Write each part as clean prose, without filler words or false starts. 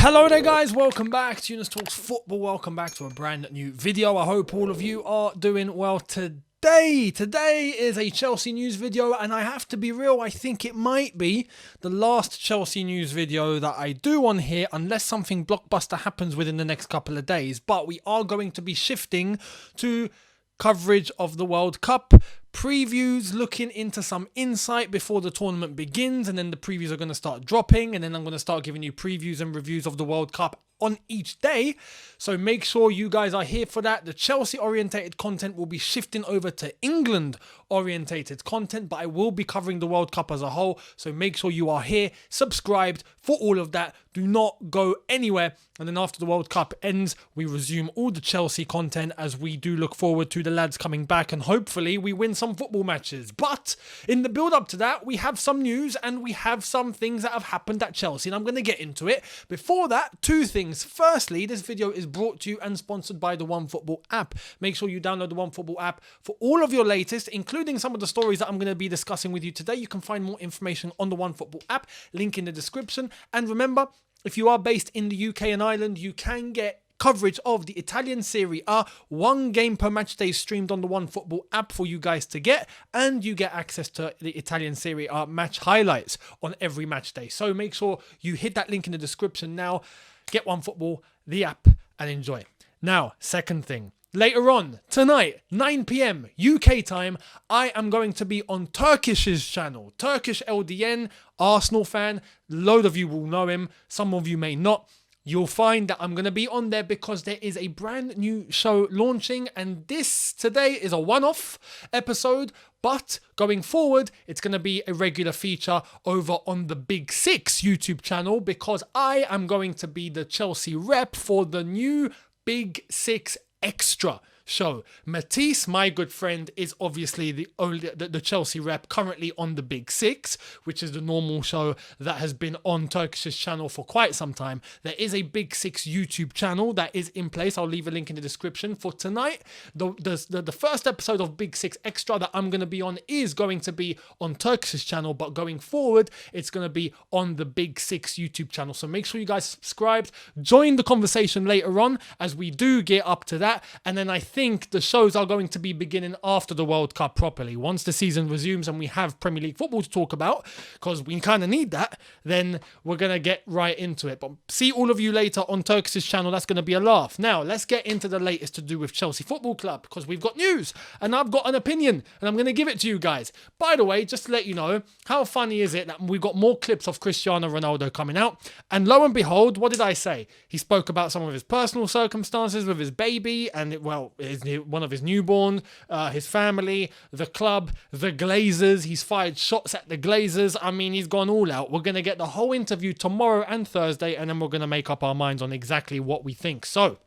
Hello there guys, welcome back to Younes Talks Football, welcome back to a brand new video. I hope all of you are doing well today. Today is a Chelsea news video and I have to be real, I think it might be the last Chelsea news video that I do on here unless something blockbuster happens within the next couple of days. But we are going to be shifting to coverage of the World Cup, previews, looking into some insight before the tournament begins, and then the previews are going to start dropping, and then I'm going to start giving you previews and reviews of the World Cup on each day. So make sure you guys are here for that. The Chelsea orientated content will be shifting over to England orientated content, but I will be covering the World Cup as a whole. So make sure you are here, subscribed for all of that. Do not go anywhere. And then after the World Cup ends, we resume all the Chelsea content as we do look forward to the lads coming back and hopefully we win some football matches. But in the build up to that, we have some news and we have some things that have happened at Chelsea, and I'm going to get into it. Before that, two things. Firstly, this video is brought to you and sponsored by the OneFootball app. Make sure you download the OneFootball app for all of your latest, including some of the stories that I'm going to be discussing with you today. You can find more information on the OneFootball app, link in the description. And remember, if you are based in the UK and Ireland, you can get coverage of the Italian Serie A, one game per match day streamed on the OneFootball app for you guys to get, and you get access to the Italian Serie A match highlights on every match day. So make sure you hit that link in the description now, get OneFootball, the app, and enjoy. Now, second thing. Later on, tonight, 9 PM UK time, I am going to be on Turkish's channel. Turkish LDN, Arsenal fan. A load of you will know him. Some of you may not. You'll find that I'm going to be on there because there is a brand new show launching, and this today is a one-off episode, but going forward, it's going to be a regular feature over on the Big Six YouTube channel because I am going to be the Chelsea rep for the new Big Six Extra show. Matisse, my good friend, is obviously the Chelsea rep currently on the Big Six, which is the normal show that has been on Turkish's channel for quite some time. There is a Big Six YouTube channel that is in place. I'll leave a link in the description. For tonight, the first episode of Big Six Extra that I'm going to be on is going to be on Turkish's channel, but going forward, it's going to be on the Big Six YouTube channel. So make sure you guys subscribed, join the conversation later on as we do get up to that, and then I think the shows are going to be beginning after the World Cup properly. Once the season resumes and we have Premier League football to talk about, because we kind of need that, then we're going to get right into it. But see all of you later on Turkish's channel. That's going to be a laugh. Now, let's get into the latest to do with Chelsea Football Club, because we've got news and I've got an opinion and I'm going to give it to you guys. By the way, just to let you know, how funny is it that we've got more clips of Cristiano Ronaldo coming out, and lo and behold, what did I say? He spoke about some of his personal circumstances with his baby and, one of his newborn, his family, the club, the Glazers. He's fired shots at the Glazers. I mean, he's gone all out. We're going to get the whole interview tomorrow and Thursday, and then we're going to make up our minds on exactly what we think. So,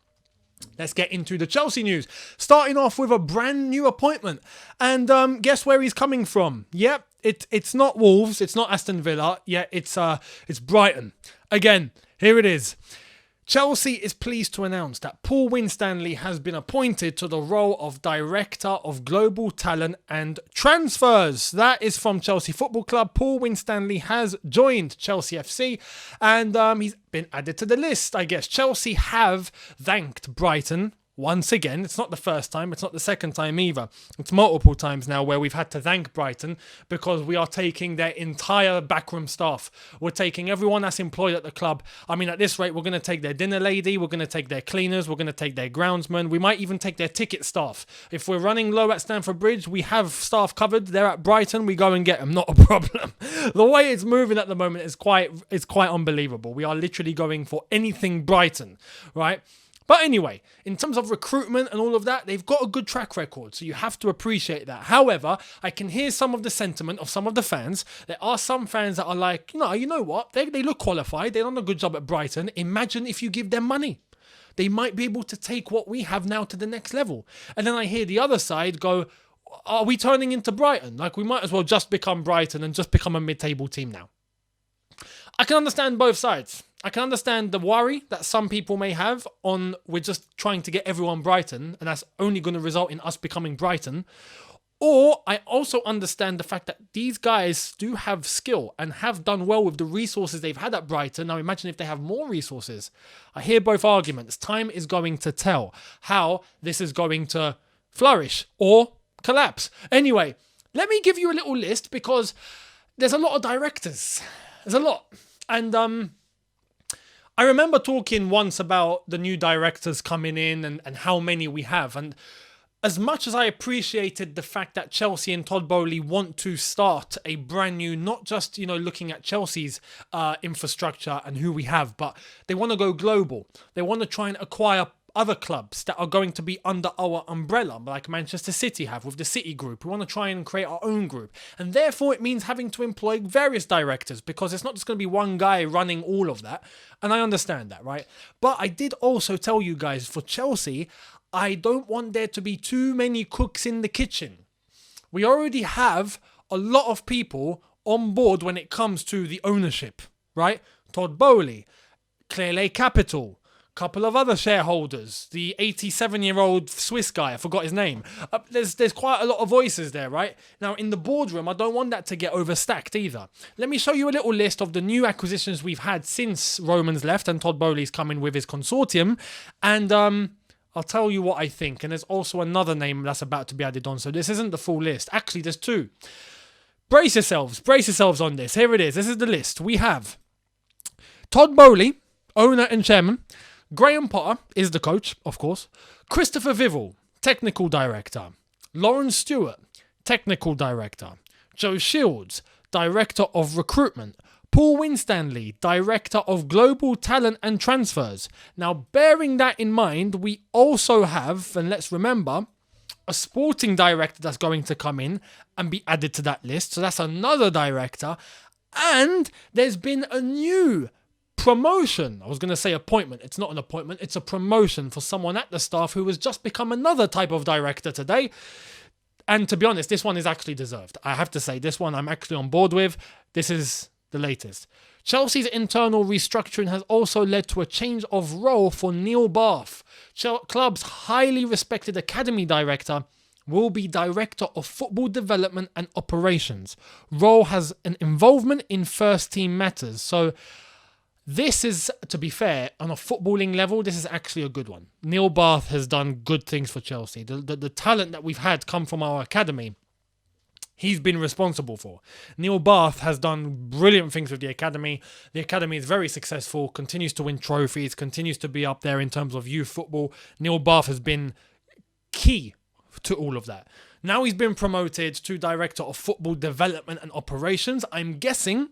let's get into the Chelsea news. Starting off with a brand new appointment. And guess where he's coming from? Yep, it's not Wolves. It's not Aston Villa. Yeah, it's Brighton. Again, here it is. Chelsea is pleased to announce that Paul Winstanley has been appointed to the role of Director of Global Talent and Transfers. That is from Chelsea Football Club. Paul Winstanley has joined Chelsea FC and he's been added to the list, I guess. Chelsea have thanked Brighton once again. It's not the first time, it's not the second time either. It's multiple times now where we've had to thank Brighton because we are taking their entire backroom staff. We're taking everyone that's employed at the club. I mean, at this rate, we're going to take their dinner lady, we're going to take their cleaners, we're going to take their groundsmen, we might even take their ticket staff. If we're running low at Stamford Bridge, we have staff covered. They're at Brighton, we go and get them, not a problem. The way it's moving at the moment is quite unbelievable. We are literally going for anything Brighton, right? But anyway, in terms of recruitment and all of that, they've got a good track record, so you have to appreciate that. However, I can hear some of the sentiment of some of the fans. There are some fans that are like, you know what? They look qualified. They've done a good job at Brighton. Imagine if you give them money. They might be able to take what we have now to the next level. And then I hear the other side go, are we turning into Brighton? Like, we might as well just become Brighton and just become a mid-table team now. I can understand both sides. I can understand the worry that some people may have on we're just trying to get everyone Brighton and that's only going to result in us becoming Brighton. Or I also understand the fact that these guys do have skill and have done well with the resources they've had at Brighton. Now imagine if they have more resources. I hear both arguments. Time is going to tell how this is going to flourish or collapse. Anyway, let me give you a little list because there's a lot of directors. There's a lot. And I remember talking once about the new directors coming in and how many we have. And as much as I appreciated the fact that Chelsea and Todd Boehly want to start a brand new, not just, looking at Chelsea's infrastructure and who we have, but they want to go global. They want to try and acquire other clubs that are going to be under our umbrella, like Manchester City have with the City Group. We want to try and create our own group. And therefore, it means having to employ various directors because it's not just going to be one guy running all of that. And I understand that, right? But I did also tell you guys, for Chelsea, I don't want there to be too many cooks in the kitchen. We already have a lot of people on board when it comes to the ownership, right? Todd Boehly, Clearlake Capital, couple of other shareholders, the 87-year-old Swiss guy, I forgot his name. There's quite a lot of voices there, right? Now, in the boardroom, I don't want that to get overstacked either. Let me show you a little list of the new acquisitions we've had since Roman's left and Todd Boehly's come in with his consortium. And I'll tell you what I think. And there's also another name that's about to be added on. So this isn't the full list. Actually, there's two. Brace yourselves on this. Here it is. This is the list. We have Todd Boehly, owner and chairman. Graham Potter is the coach, of course. Christopher Vival, technical director. Lauren Stewart, technical director. Joe Shields, director of recruitment. Paul Winstanley, director of global talent and transfers. Now, bearing that in mind, we also have, and let's remember, a sporting director that's going to come in and be added to that list. So that's another director. And there's been a new promotion. I was going to say appointment. It's not an appointment. It's a promotion for someone at the staff who has just become another type of director today. And to be honest, this one is actually deserved. I have to say, this one I'm actually on board with. This is the latest. Chelsea's internal restructuring has also led to a change of role for Neil Bath. Club's highly respected academy director will be director of football development and operations. Role has an involvement in first team matters. So this is, to be fair, on a footballing level, this is actually a good one. Neil Bath has done good things for Chelsea. The talent that we've had come from our academy, he's been responsible for. Neil Bath has done brilliant things with the academy. The academy is very successful, continues to win trophies, continues to be up there in terms of youth football. Neil Bath has been key to all of that. Now he's been promoted to director of football development and operations. I'm guessing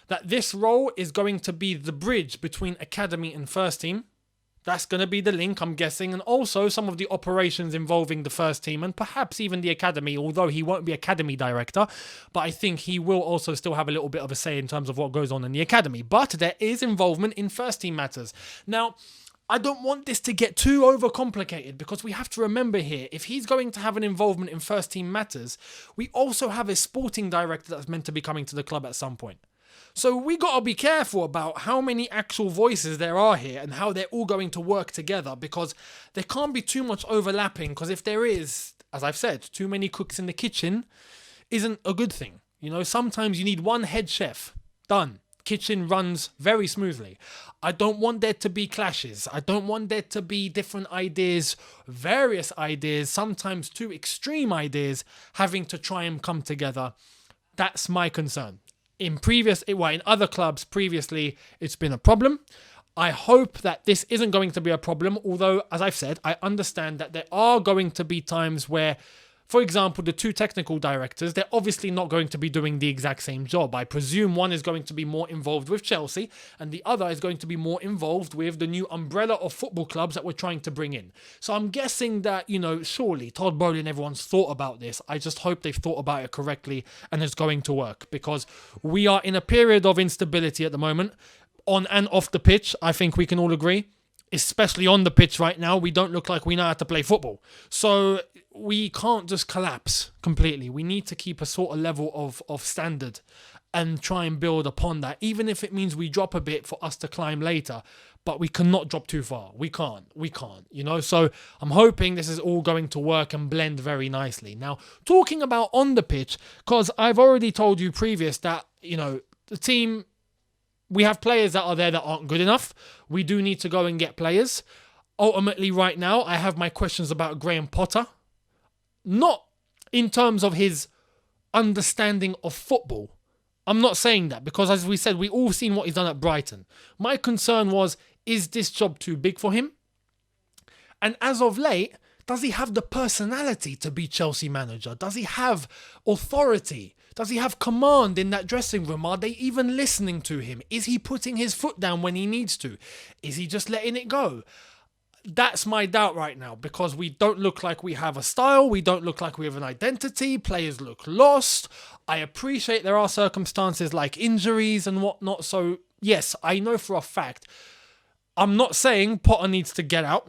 that this role is going to be the bridge between academy and first team. That's going to be the link, I'm guessing, and also some of the operations involving the first team and perhaps even the academy, although he won't be academy director, but I think he will also still have a little bit of a say in terms of what goes on in the academy. But there is involvement in first team matters. Now, I don't want this to get too overcomplicated because we have to remember here, if he's going to have an involvement in first team matters, we also have a sporting director that's meant to be coming to the club at some point. So we got to be careful about how many actual voices there are here and how they're all going to work together, because there can't be too much overlapping, because if there is, as I've said, too many cooks in the kitchen isn't a good thing. Sometimes you need one head chef. Done. Kitchen runs very smoothly. I don't want there to be clashes. I don't want there to be different ideas, various ideas, sometimes too extreme ideas having to try and come together. That's my concern. In other clubs previously, it's been a problem. I hope that this isn't going to be a problem, although, as I've said, I understand that there are going to be times where, for example, the two technical directors, they're obviously not going to be doing the exact same job. I presume one is going to be more involved with Chelsea and the other is going to be more involved with the new umbrella of football clubs that we're trying to bring in. So I'm guessing that, surely Todd Boehly and everyone's thought about this. I just hope they've thought about it correctly and it's going to work, because we are in a period of instability at the moment, on and off the pitch. I think we can all agree. Especially on the pitch right now, we don't look like we know how to play football. So we can't just collapse completely. We need to keep a sort of level of standard and try and build upon that, even if it means we drop a bit for us to climb later. but we cannot drop too far. We can't, you know. So I'm hoping this is all going to work and blend very nicely. Now, talking about on the pitch, because I've already told you previous that, you know, the team, we have players that are there that aren't good enough. We do need to go and get players. Ultimately, right now, I have my questions about Graham Potter. Not in terms of his understanding of football. I'm not saying that because, as we said, we all seen what he's done at Brighton. My concern was, is this job too big for him? And as of late, does he have the personality to be Chelsea manager? Does he have authority? Does he have command in that dressing room? Are they even listening to him? Is he putting his foot down when he needs to? Is he just letting it go? That's my doubt right now, because we don't look like we have a style. We don't look like we have an identity. Players look lost. I appreciate there are circumstances like injuries and whatnot. So yes, I know for a fact. I'm not saying Potter needs to get out.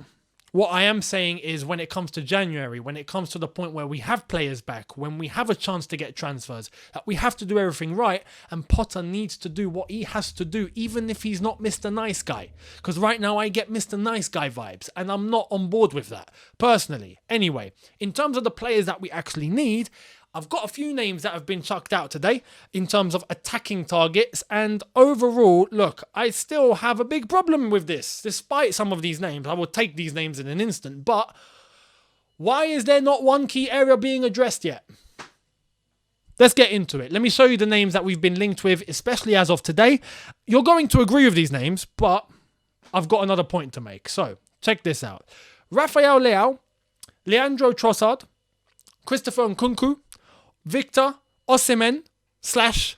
What I am saying is, when it comes to January, when it comes to the point where we have players back, when we have a chance to get transfers, that we have to do everything right, and Potter needs to do what he has to do, even if he's not Mr. Nice Guy. Because right now I get Mr. Nice Guy vibes, and I'm not on board with that, personally. Anyway, in terms of the players that we actually need, I've got a few names that have been chucked out today in terms of attacking targets, and overall, look, I still have a big problem with this. Despite some of these names, I will take these names in an instant, but why is there not one key area being addressed yet? Let's get into it. Let me show you the names that we've been linked with, especially as of today. You're going to agree with these names, but I've got another point to make. So, check this out. Rafael Leao, Leandro Trossard, Christopher Nkunku, Victor Osimhen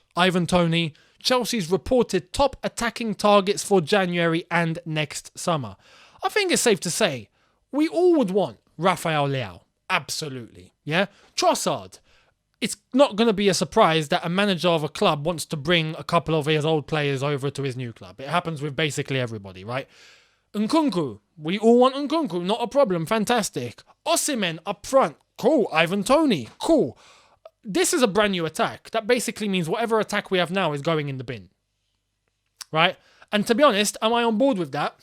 / Ivan Toney, Chelsea's reported top attacking targets for January and next summer. I think it's safe to say we all would want Rafael Leao. Absolutely. Yeah? Trossard. It's not going to be a surprise that a manager of a club wants to bring a couple of his old players over to his new club. It happens with basically everybody, right? Nkunku. We all want Nkunku. Not a problem. Fantastic. Osimhen up front. Cool. Ivan Toney. Cool. This is a brand new attack. That basically means whatever attack we have now is going in the bin. Right? And to be honest, am I on board with that?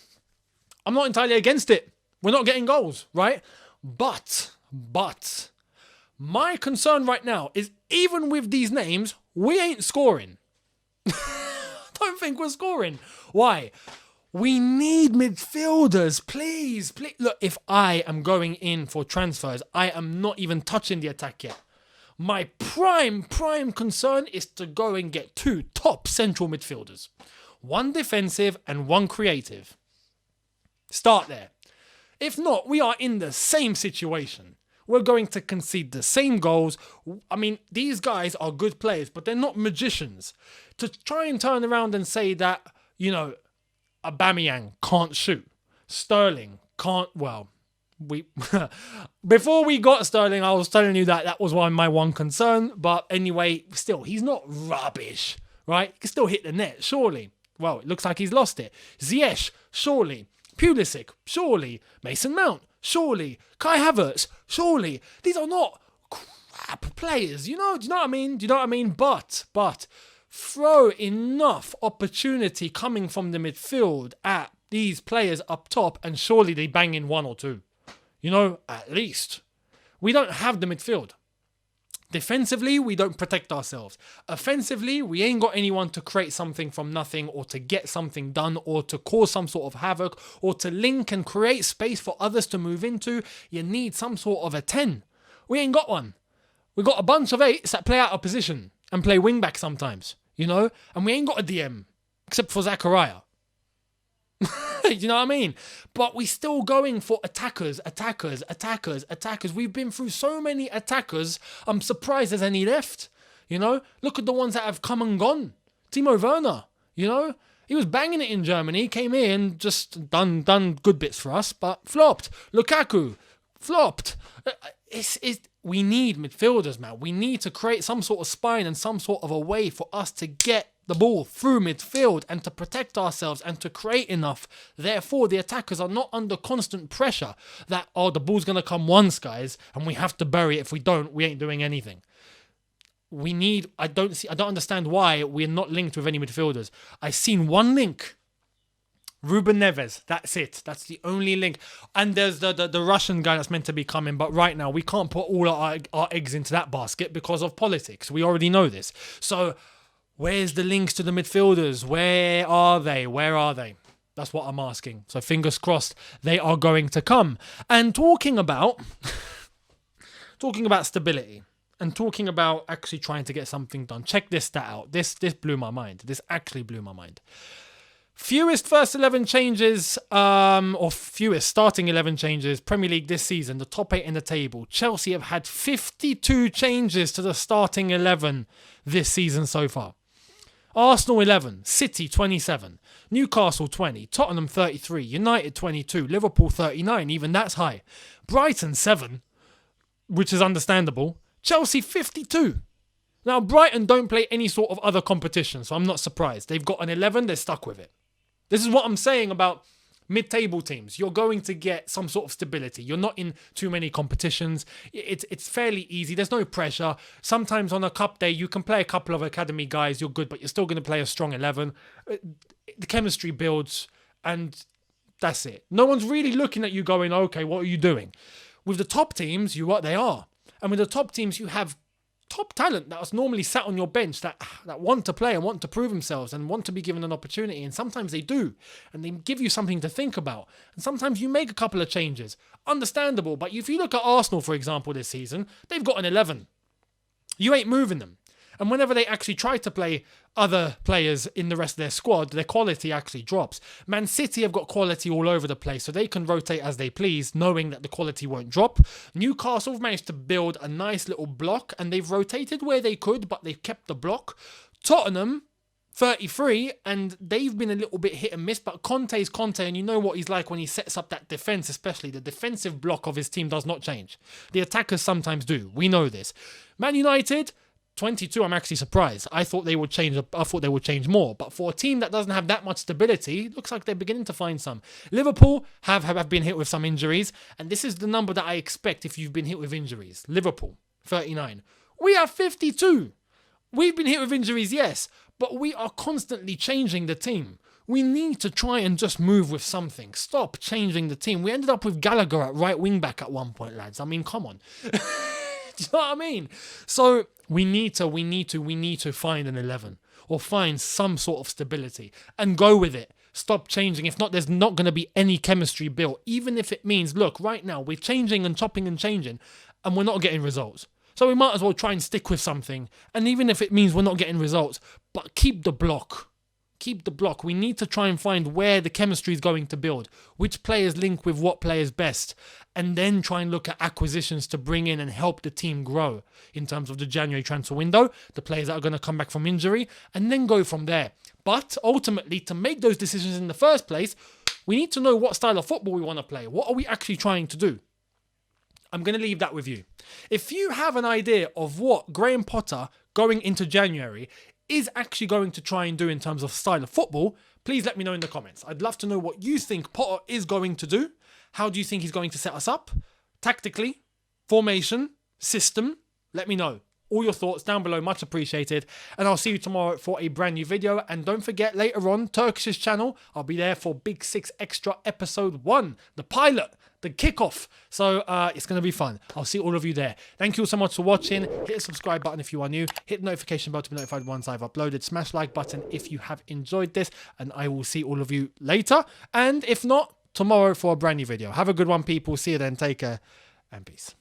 I'm not entirely against it. We're not getting goals, right? But, my concern right now is, even with these names, we ain't scoring. I don't think we're scoring. Why? We need midfielders, please. Look, if I am going in for transfers, I am not even touching the attack yet. My prime concern is to go and get 2 top central midfielders. 1 defensive and 1 creative. Start there. If not, we are in the same situation. We're going to concede the same goals. I mean, these guys are good players, but they're not magicians. To try and turn around and say that, you know, Aubameyang can't shoot. Sterling can't, well... Before we got Sterling, I was telling you that was my one concern. But anyway, still, he's not rubbish, right? He can still hit the net, surely. Well, it looks like he's lost it. Ziyech, surely. Pulisic, surely. Mason Mount, surely. Kai Havertz, surely. These are not crap players, you know? Do you know what I mean? But throw enough opportunity coming from the midfield at these players up top, and surely they bang in 1 or 2. You know, at least. We don't have the midfield. Defensively, we don't protect ourselves. Offensively, we ain't got anyone to create something from nothing, or to get something done, or to cause some sort of havoc, or to link and create space for others to move into. You need some sort of a 10. We ain't got one. We got a bunch of 8s that play out of position and play wing back sometimes, you know? And we ain't got a DM, except for Zachariah. You know what I mean? But we're still going for attackers. We've been through so many attackers, I'm surprised there's any left. You know? Look at the ones that have come and gone. Timo Werner, you know? He was banging it in Germany, came in, just done good bits for us, but flopped. Lukaku, flopped. We need midfielders, man. We need to create some sort of spine and some sort of a way for us to get the ball through midfield and to protect ourselves and to create enough. Therefore, the attackers are not under constant pressure that, oh, the ball's going to come once, guys, and we have to bury it. If we don't, we ain't doing anything. I don't understand why we're not linked with any midfielders. I've seen one link Ruben Neves, that's it. That's the only link. And there's the Russian guy that's meant to be coming, but right now we can't put all our eggs into that basket because of politics. We already know this. So where's the links to the midfielders? Where are they? Where are they? That's what I'm asking. So fingers crossed they are going to come. And talking about stability and talking about actually trying to get something done. Check this stat out. This blew my mind. This actually blew my mind. Fewest first 11 changes, or fewest starting 11 changes, Premier League this season, the top 8 in the table. Chelsea have had 52 changes to the starting 11 this season so far. Arsenal 11, City 27, Newcastle 20, Tottenham 33, United 22, Liverpool 39, even that's high. Brighton 7, which is understandable. Chelsea 52. Now Brighton don't play any sort of other competition, so I'm not surprised. They've got an 11, they're stuck with it. This is what I'm saying about mid-table teams. You're going to get some sort of stability. You're not in too many competitions. It's fairly easy. There's no pressure. Sometimes on a cup day, you can play a couple of academy guys. You're good, but you're still going to play a strong 11. The chemistry builds, and that's it. No one's really looking at you going, okay, what are you doing? With the top teams, they are. And with the top teams, you have top talent that's normally sat on your bench that want to play and want to prove themselves and want to be given an opportunity. And sometimes they do. And they give you something to think about. And sometimes you make a couple of changes. Understandable. But if you look at Arsenal, for example, this season, they've got an 11. You ain't moving them. And whenever they actually try to play other players in the rest of their squad, their quality actually drops. Man City have got quality all over the place, so they can rotate as they please, knowing that the quality won't drop. Newcastle have managed to build a nice little block, and they've rotated where they could, but they've kept the block. Tottenham, 33, and they've been a little bit hit and miss, but Conte's Conte, and you know what he's like when he sets up that defence, especially. The defensive block of his team does not change. The attackers sometimes do. We know this. Man United, 22, I'm actually surprised. I thought they would change more. But for a team that doesn't have that much stability, looks like they're beginning to find some. Liverpool have been hit with some injuries. And this is the number that I expect if you've been hit with injuries. Liverpool, 39. We have 52. We've been hit with injuries, yes. But we are constantly changing the team. We need to try and just move with something. Stop changing the team. We ended up with Gallagher at right wing back at one point, lads. I mean, come on. Do you know what I mean? So we need to find an 11 or find some sort of stability and go with it. Stop changing. If not, there's not going to be any chemistry built. Even if it means, look, right now we're changing and chopping and changing and we're not getting results. So we might as well try and stick with something. And even if it means we're not getting results, but keep the block. Keep the block. We need to try and find where the chemistry is going to build, which players link with what players best, and then try and look at acquisitions to bring in and help the team grow in terms of the January transfer window, the players that are going to come back from injury, and then go from there. But ultimately, to make those decisions in the first place, we need to know what style of football we want to play. What are we actually trying to do? I'm going to leave that with you. If you have an idea of what Graham Potter going into January is actually going to try and do in terms of style of football, please let me know in the comments. I'd love to know what you think Potter is going to do. How do you think he's going to set us up? Tactically, formation, system, let me know. All your thoughts down below, much appreciated. And I'll see you tomorrow for a brand new video. And don't forget, later on, Turkish's channel, I'll be there for Big 6 Extra Episode 1, the pilot, the kickoff. So it's going to be fun. I'll see all of you there. Thank you so much for watching. Hit the subscribe button if you are new. Hit the notification bell to be notified once I've uploaded. Smash the like button if you have enjoyed this. And I will see all of you later. And if not, tomorrow for a brand new video. Have a good one, people. See you then. Take care and peace.